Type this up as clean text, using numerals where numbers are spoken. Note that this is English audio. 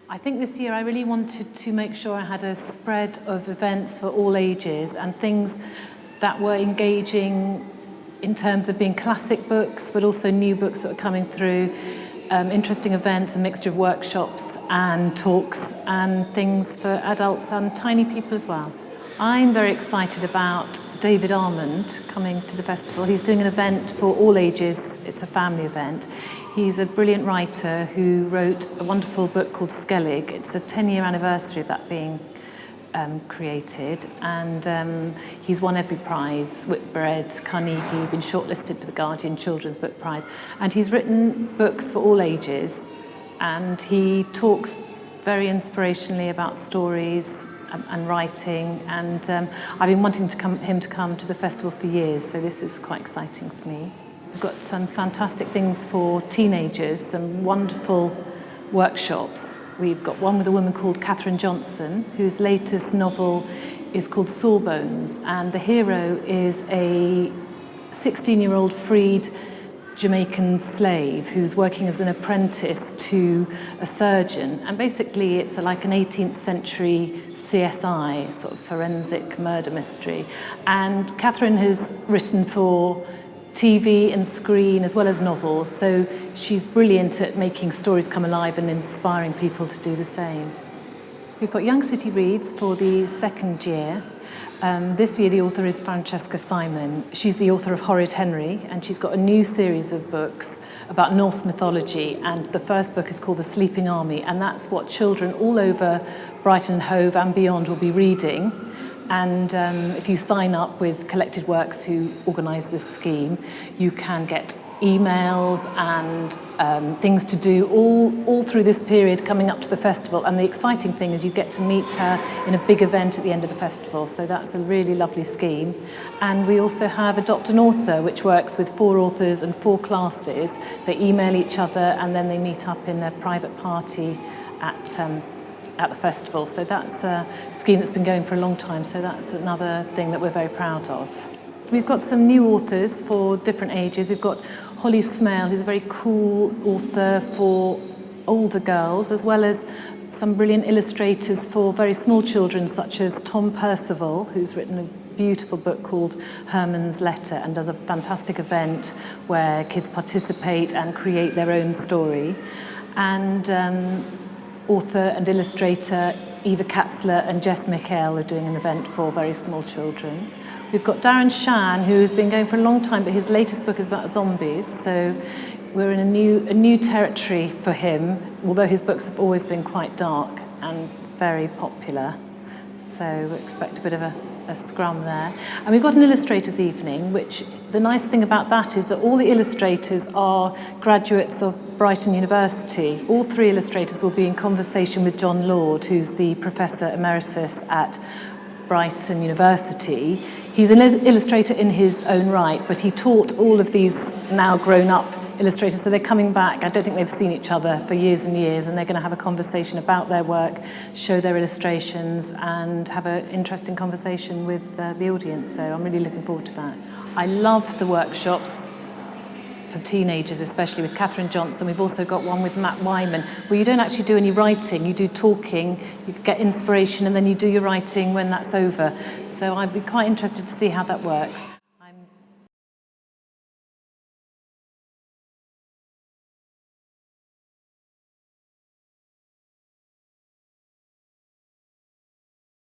I think this year I really wanted to make sure I had a spread of events for all ages and things that were engaging in terms of being classic books, but also new books that are coming through, interesting events, a mixture of workshops and talks and things for adults and tiny people as well. I'm very excited about David Armand coming to the festival. He's doing an event for all ages. It's a family event. He's a brilliant writer who wrote a wonderful book called Skellig. It's a 10-year anniversary of that being created, and he's won every prize, Whitbread, Carnegie, been shortlisted for the Guardian Children's Book Prize, and he's written books for all ages, and he talks very inspirationally about stories and writing, and I've been wanting him to come to the festival for years, so this is quite exciting for me. We've got some fantastic things for teenagers, some wonderful workshops. We've got one with a woman called Katherine Johnson, whose latest novel is called Sawbones, and the hero is a 16-year-old freed Jamaican slave who's working as an apprentice to a surgeon, and basically it's like an 18th century CSI, sort of forensic murder mystery. And Katherine has written for TV and screen as well as novels, so she's brilliant at making stories come alive and inspiring people to do the same. We've got Young City Reads for the second year. This year the author is Francesca Simon. She's the author of Horrid Henry, and she's got a new series of books about Norse mythology, and the first book is called The Sleeping Army, and that's what children all over Brighton and Hove and beyond will be reading. And if you sign up with Collected Works, who organise this scheme, you can get emails and things to do all through this period coming up to the festival. And the exciting thing is you get to meet her in a big event at the end of the festival. So that's a really lovely scheme. And we also have Adopt an Author, which works with 4 authors and 4 classes. They email each other and then they meet up in a private party at the festival. So that's a scheme that's been going for a long time, so that's another thing that we're very proud of. We've got some new authors for different ages. We've got Holly Smale, who's a very cool author for older girls, as well as some brilliant illustrators for very small children, such as Tom Percival, who's written a beautiful book called Herman's Letter and does a fantastic event where kids participate and create their own story. And author and illustrator Eva Katzler and Jess Michael are doing an event for very small children. We've got Darren Shan, who's been going for a long time, but his latest book is about zombies, so we're in a new territory for him, although his books have always been quite dark and very popular. So we expect a bit of a scrum there. And we've got an illustrators evening, which the nice thing about that is that all the illustrators are graduates of Brighton University. All 3 illustrators will be in conversation with John Lord, who's the Professor Emeritus at Brighton University. He's an illustrator in his own right, but he taught all of these now grown-up illustrators, so they're coming back. I don't think they've seen each other for years and years, and they're going to have a conversation about their work, show their illustrations, and have an interesting conversation with the audience, so I'm really looking forward to that. I love the workshops for teenagers, especially with Katherine Johnson. We've also got one with Matt Wyman, where you don't actually do any writing, you do talking, you get inspiration, and then you do your writing when that's over. So I'd be quite interested to see how that works.